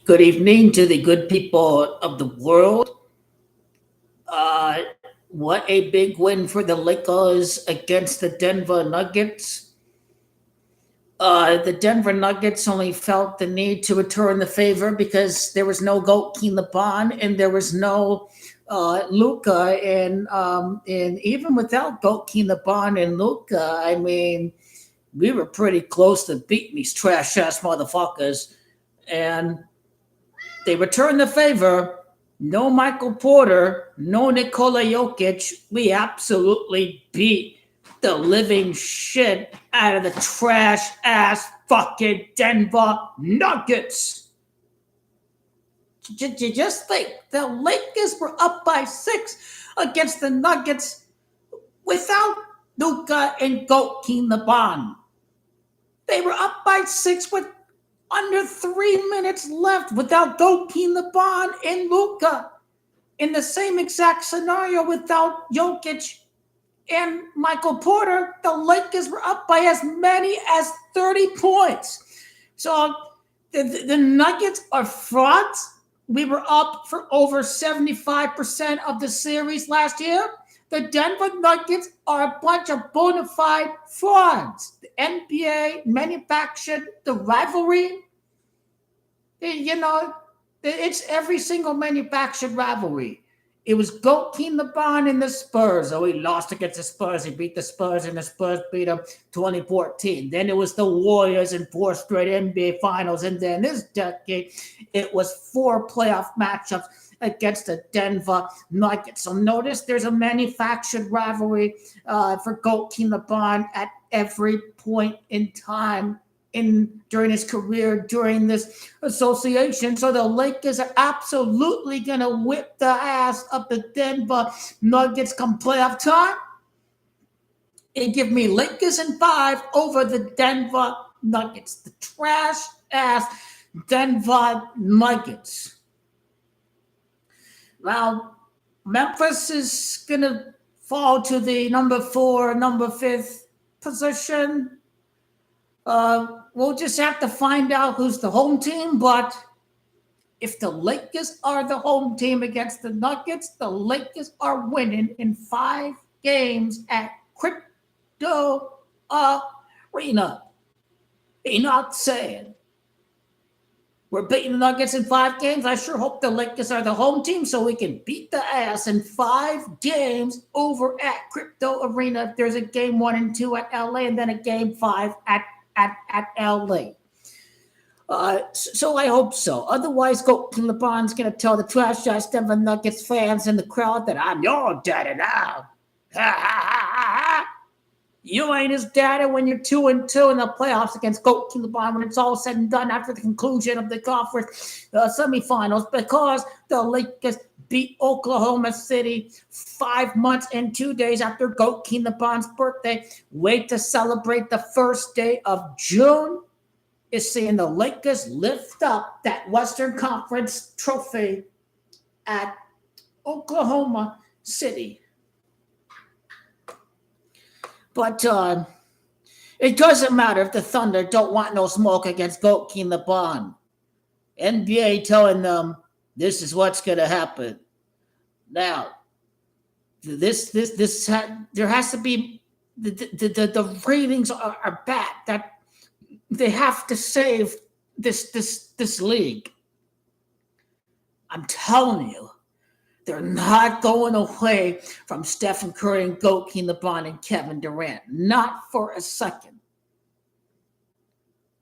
Good evening to the good people of the world. Uh, what a big win for the Lakers against the Denver Nuggets. The Denver Nuggets only felt the need to return the favor because there was no Goat LeBron and there was no Luca, and even without Goat LeBron and Luca, I mean, we were pretty close to beating these trash ass motherfuckers, and they returned the favor. No Michael Porter, no Nikola Jokic. We absolutely beat the living shit out of the trash ass fucking Denver Nuggets. Just think, the Lakers were up by 6 against the Nuggets without Luka and Goat LeBron. They were up by 6 with under 3 minutes left without Goat LeBron and Luka. In the same exact scenario without Jokic and Michael Porter, the Lakers were up by as many as 30 points. So the Nuggets are frauds. We were up for over 75% of the series last year. The Denver Nuggets are a bunch of bona fide frauds. The NBA manufactured the rivalry. You know, it's every single manufactured rivalry. It was Goat LeBron and the Spurs. Oh, he lost against the Spurs. He beat the Spurs, and the Spurs beat him 2014. Then it was the Warriors in 4 straight NBA Finals. And then this decade, it was 4 playoff matchups against the Denver Nuggets. So notice there's a manufactured rivalry for Goat LeBron at every point in time during his career, during this association. So the Lakers are absolutely going to whip the ass of the Denver Nuggets come playoff time and give me Lakers in 5 over the Denver Nuggets. The trash ass Denver Nuggets. Now, Memphis is going to fall to the number 4, number 5th position. We'll just have to find out who's the home team, but if the Lakers are the home team against the Nuggets, the Lakers are winning in 5 games at Crypto Arena. You're not saying we're beating the Nuggets in 5 games. I sure hope the Lakers are the home team so we can beat the ass in 5 games over at Crypto Arena. If there's a game 1 and 2 at LA and then a game 5 at LA. So I hope so. Otherwise, Goat LeBron's going to tell the trash ass Denver Nuggets fans in the crowd that I'm your daddy now. You ain't his daddy when you're 2-2 in the playoffs against Goat LeBron when it's all said and done after the conclusion of the conference semifinals, because the Lakers beat Oklahoma City 5 months and 2 days after Goat LeBron's birthday. Wait to celebrate the first day of June is seeing the Lakers lift up that Western Conference trophy at Oklahoma City. But it doesn't matter if the Thunder don't want no smoke against Goat LeBron. NBA telling them this is what's going to happen. Now, there has to be the ratings are bad. That they have to save this league. I'm telling you. They're not going away from Stephen Curry and Goat LeBron and Kevin Durant. Not for a second.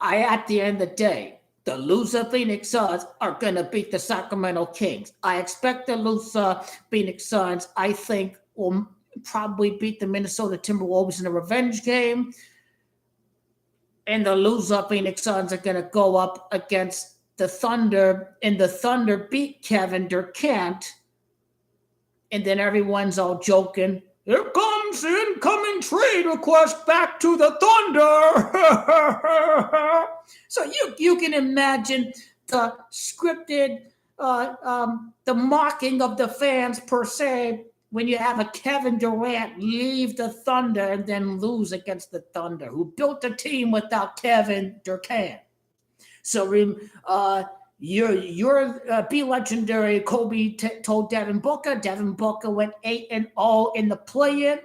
At the end of the day, the loser Phoenix Suns are going to beat the Sacramento Kings. I expect the loser Phoenix Suns, I think, will probably beat the Minnesota Timberwolves in a revenge game. And the loser Phoenix Suns are going to go up against the Thunder, and the Thunder beat Kevin Durant. And then everyone's all joking. Here comes the incoming trade request back to the Thunder. So you can imagine the scripted, the mocking of the fans per se when you have a Kevin Durant leave the Thunder and then lose against the Thunder, who built a team without Kevin Durant. So Your be legendary. Kobe told Devin Booker. Devin Booker went 8-0 in the play-in,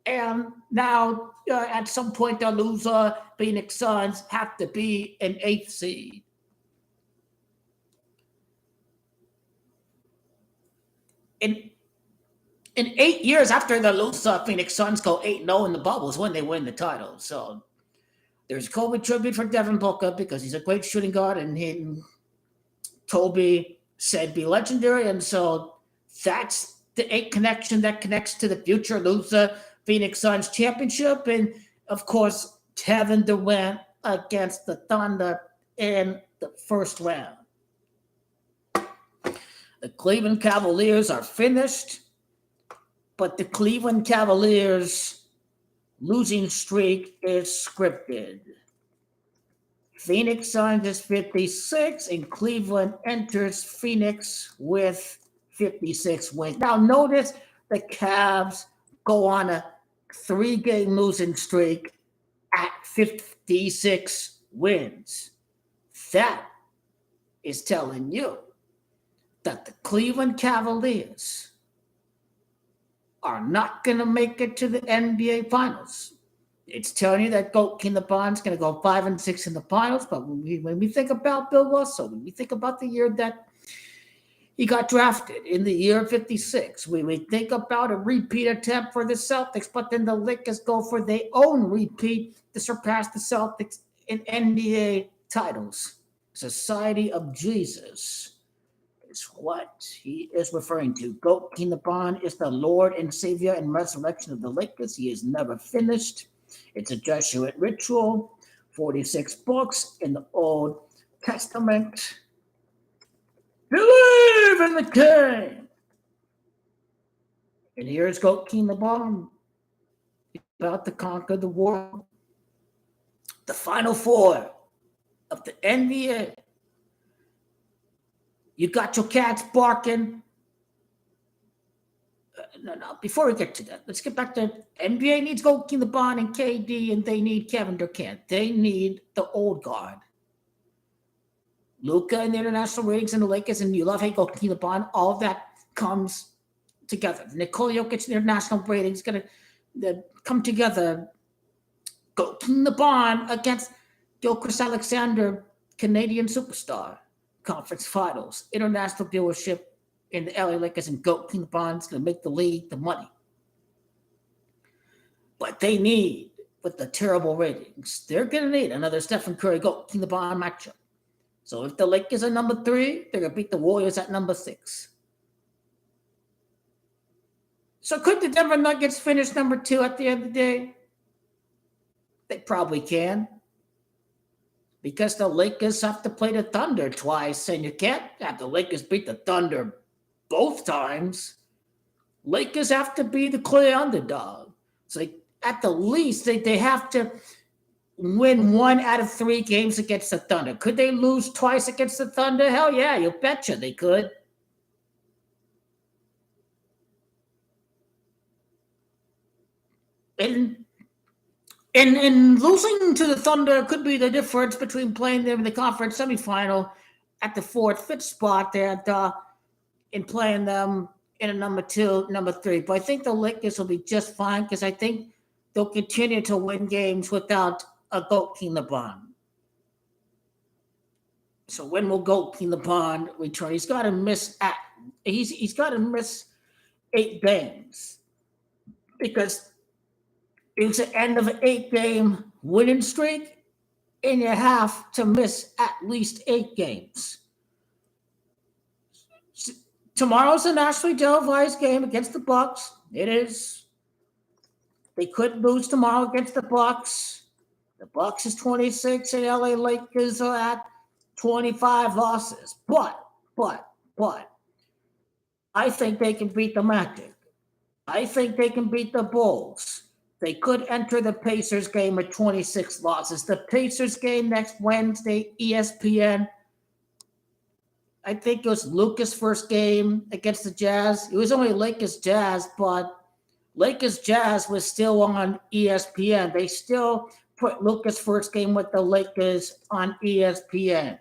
and now at some point the loser Phoenix Suns have to be an 8th seed. In 8 years after the loser Phoenix Suns go 8-0 in the bubbles when they win the title. So there's Kobe tribute for Devin Booker because he's a great shooting guard, and Kobe said be legendary, and so that's the 8 connection that connects to the future loser Phoenix Suns championship, and of course Kevin Durant against the Thunder in the first round. The Cleveland Cavaliers are finished, but the Cleveland Cavaliers losing streak is scripted. Phoenix Suns is 56, and Cleveland enters Phoenix with 56 wins. Now, notice the Cavs go on a 3-game losing streak at 56 wins. That is telling you that the Cleveland Cavaliers are not going to make it to the NBA Finals. It's telling you that King LeBron's going to go 5-6 in the finals. But when we think about Bill Russell, when we think about the year that he got drafted in the year 56, we think about a repeat attempt for the Celtics, but then the Lakers go for their own repeat to surpass the Celtics in NBA titles. Society of Jesus is what he is referring to. King LeBron is the Lord and Savior and resurrection of the Lakers. He is never finished. It's a Jesuit ritual. 46 books in the Old Testament. Believe in the King. And here's King LeBron. He's about to conquer the world. The Final Four of the NBA. You got your cats barking. No. Before we get to that, let's get back to NBA needs King LeBron and KD, and they need Kevin Durant. They need the old guard. Luka and the international ratings and the Lakers, and you love King LeBron. All of that comes together. Nikola Jokic international ratings going to come together. King LeBron against Gilchrist Alexander, Canadian superstar. Conference finals, international viewership in the LA Lakers, and King LeBron's going to make the league the money. But they need, with the terrible ratings, they're going to need another Stephen Curry King LeBron matchup. So if the Lakers are number 3, they're going to beat the Warriors at number 6. So could the Denver Nuggets finish number 2 at the end of the day? They probably can. Because the Lakers have to play the Thunder twice, and you can't have the Lakers beat the Thunder both times. Lakers have to be the clear underdog. So at the least, they have to win 1 out of 3 games against the Thunder. Could they lose twice against the Thunder? Hell yeah, you betcha they could. And losing to the Thunder could be the difference between playing them in the conference semifinal at the 4th, 5th spot there and playing them in a number 2, number 3. But I think the Lakers will be just fine because I think they'll continue to win games without a King LeBron. So when will King LeBron return? He's got to miss 8 games because it's the end of an 8-game winning streak, and you have to miss at least 8 games. Tomorrow's a nationally televised game against the Bucks. It is. They could lose tomorrow against the Bucks. The Bucks is 26, and LA Lakers are at 25 losses. But I think they can beat the Magic. I think they can beat the Bulls. They could enter the Pacers game with 26 losses. The Pacers game next Wednesday, ESPN. I think it was Luka's first game against the Jazz. It was only Lakers Jazz, but Lakers Jazz was still on ESPN. They still put Luka's first game with the Lakers on ESPN.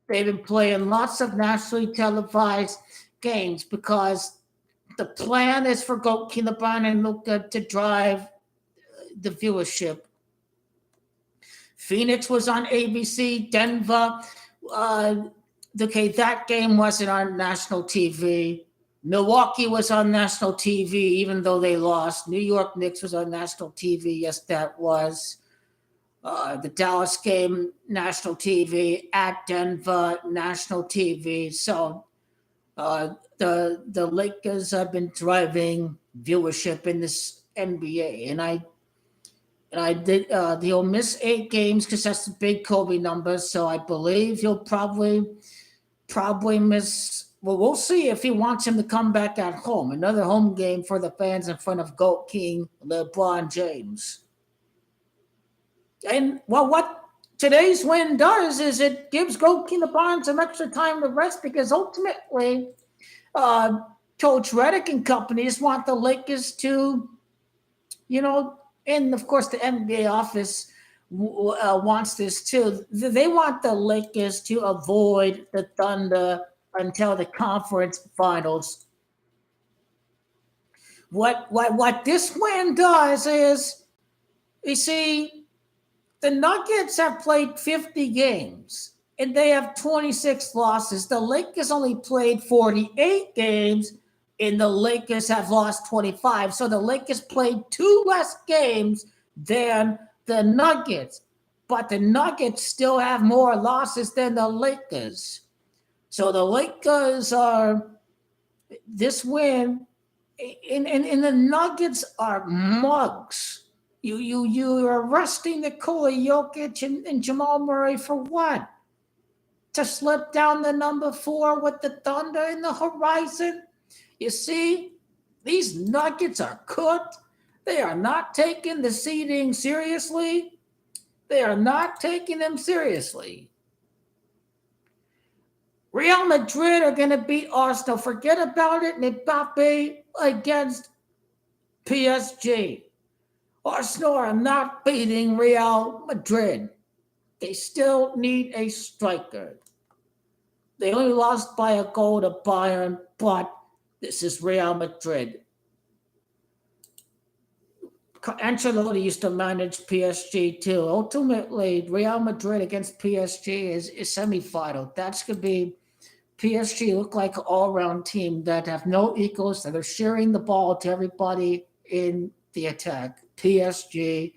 They've been playing lots of nationally televised games because the plan is for Goat Kinaban and Luka to drive the viewership. Phoenix was on ABC. Denver, uh, okay, that game wasn't on national TV. Milwaukee was on national TV, even though they lost. New York Knicks was on national TV. Yes, that was. The Dallas game, national TV. At Denver, national TV. So the Lakers have been driving viewership in this NBA, and I did. He'll miss 8 games because that's the big Kobe number. So I believe he'll probably miss. Well, we'll see if he wants him to come back at home. Another home game for the fans in front of GOAT King LeBron James. And well, what today's win does is it gives GOAT King LeBron some extra time to rest because ultimately, uh, Coach Redick and company just want the Lakers to, and of course the NBA office wants this too. They want the Lakers to avoid the Thunder until the conference finals. What this win does is, you see, the Nuggets have played 50 games and they have 26 losses. The Lakers only played 48 games and the Lakers have lost 25. So the Lakers played 2 less games than the Nuggets, but the Nuggets still have more losses than the Lakers. So the Lakers are this win, and the Nuggets are mugs. You are resting Nikola Jokic and Jamal Murray for what? To slip down the number 4 with the Thunder in the horizon? You see, these Nuggets are cooked. They are not taking the seeding seriously. They are not taking them seriously. Real Madrid are going to beat Arsenal. Forget about it. Mbappe against PSG. Arsenal are not beating Real Madrid. They still need a striker. They only lost by a goal to Bayern, but this is Real Madrid. Ancelotti used to manage PSG too. Ultimately, Real Madrid against PSG is semifinal. That's going to be PSG look like an all-round team that have no equals, that are sharing the ball to everybody in the attack. PSG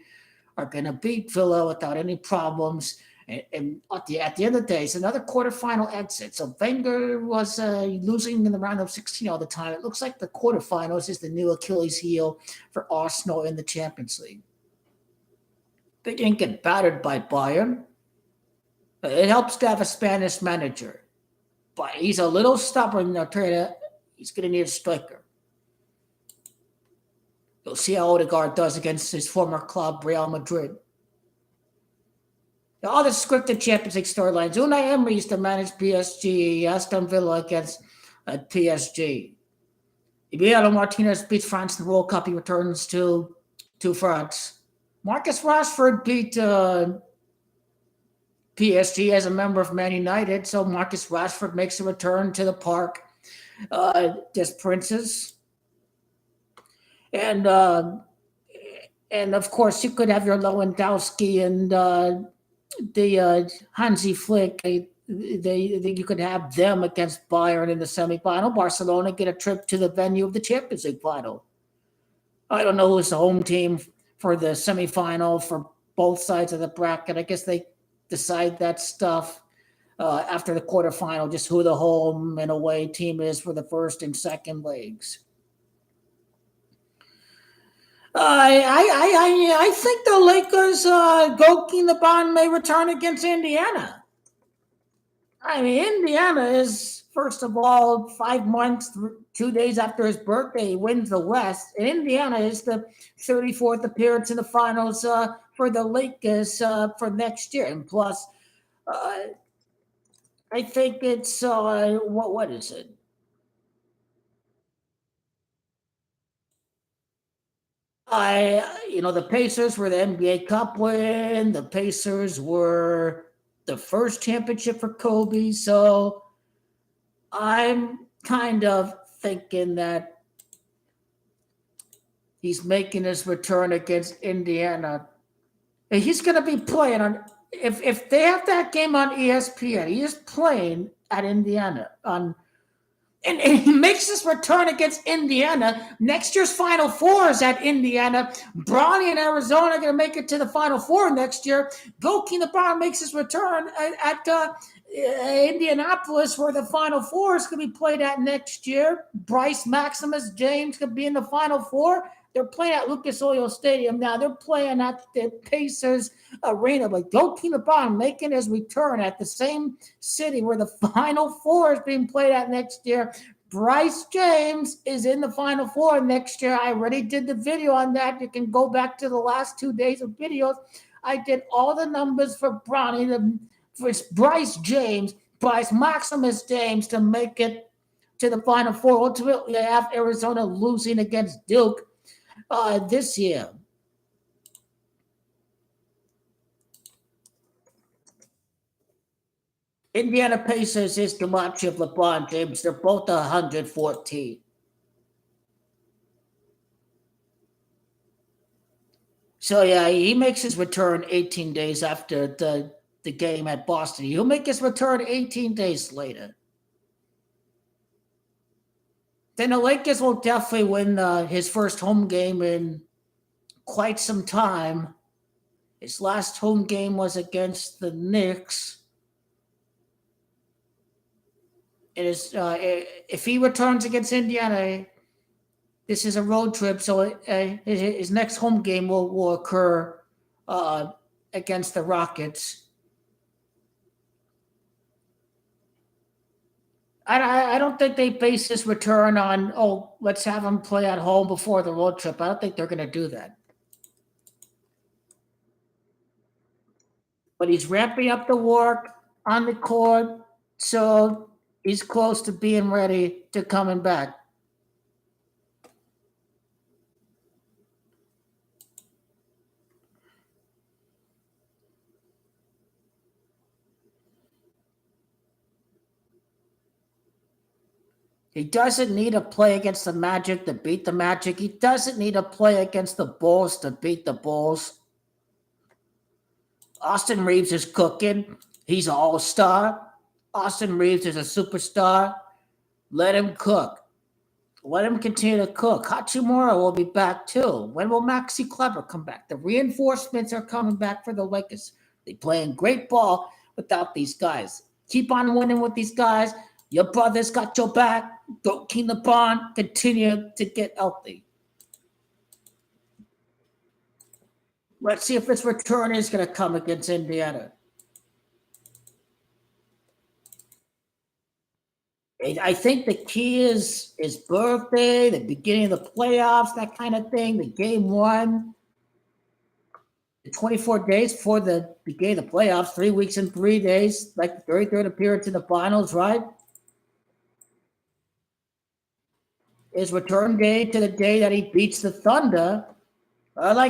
are going to beat Villa without any problems. And at the end of the day, it's another quarterfinal exit. So Wenger was losing in the round of 16 all the time. It looks like the quarterfinals is the new Achilles heel for Arsenal in the Champions League. They didn't get battered by Bayern. It helps to have a Spanish manager. But he's a little stubborn. He's going to need a striker. You'll see how Odegaard does against his former club, Real Madrid. All the scripted Champions League storylines. Unai Emery used to manage PSG, Aston Villa against PSG. Emiliano Martinez beats France in the World Cup. He returns to France. Marcus Rashford beat PSG as a member of Man United, so Marcus Rashford makes a return to the park. Just Princes. And of course, you could have your Lewandowski and the Hansi Flick. You could have them against Bayern in the semifinal. Barcelona get a trip to the venue of the Champions League final. I don't know who's the home team for the semifinal for both sides of the bracket. I guess they decide that stuff after the quarterfinal, just who the home and away team is for the first and second legs. I think the Lakers, Goat LeBron may return against Indiana. I mean, Indiana is, first of all, 5 months, 2 days after his birthday, he wins the West. And Indiana is the 34th appearance in the finals for the Lakers for next year. And plus, I think it's, what is it? The Pacers were the NBA Cup win. The Pacers were the first championship for Kobe. So I'm kind of thinking that he's making his return against Indiana. And he's going to be playing on. If they have that game on ESPN, he is playing at Indiana on. And he makes his return against Indiana. Next year's Final Four is at Indiana. Bronny and Arizona are going to make it to the Final Four next year. Joakim LeBron makes his return at Indianapolis, where the Final Four is going to be played at next year. Bryce Maximus James could be in the Final Four. They're playing at Lucas Oil Stadium now. They're playing at the Pacers Arena. But Joakim LeBron making his return at the same city where the Final Four is being played at next year. Bryce James is in the Final Four next year. I already did the video on that. You can go back to the last 2 days of videos. I did all the numbers for Bronny, for Bryce James, Bryce Maximus James to make it to the Final Four. Ultimately, I have Arizona losing against Duke this year. Indiana Pacers is the match of LeBron James. They're both 114. So yeah, he makes his return 18 days after the game at Boston. He'll make his return 18 days later. Then the Lakers will definitely win his first home game in quite some time. His last home game was against the Knicks. It is if he returns against Indiana, this is a road trip, so his next home game will occur against the Rockets. I don't think they base his return on, let's have him play at home before the road trip. I don't think they're going to do that. But he's ramping up the work on the court, so he's close to being ready to coming back. He doesn't need to play against the Magic to beat the Magic. He doesn't need to play against the Bulls to beat the Bulls. Austin Reeves is cooking. He's an all-star. Austin Reeves is a superstar. Let him cook. Let him continue to cook. Hachimura will be back too. When will Maxi Kleber come back? The reinforcements are coming back for the Lakers. They're playing great ball without these guys. Keep on winning with these guys. Your brother's got your back. Joakim LeBron. Continue to get healthy. Let's see if his return is going to come against Indiana. I think the key is his birthday, the beginning of the playoffs, that kind of thing, the game one, the 24 days before the beginning of the playoffs, 3 weeks and 3 days, like the 33rd appearance in the finals, right? His return day to the day that he beats the Thunder.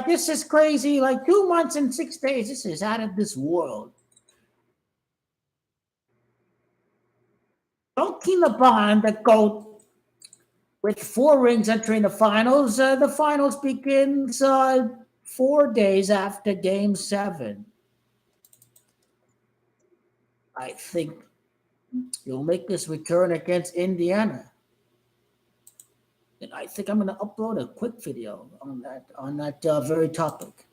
This is crazy. 2 months and 6 days. This is out of this world. Joakim LeBron, the GOAT, with 4 rings entering the finals. The finals begins 4 days after Game 7. I think he'll make this return against Indiana. And I think I'm going to upload a quick video on that very topic.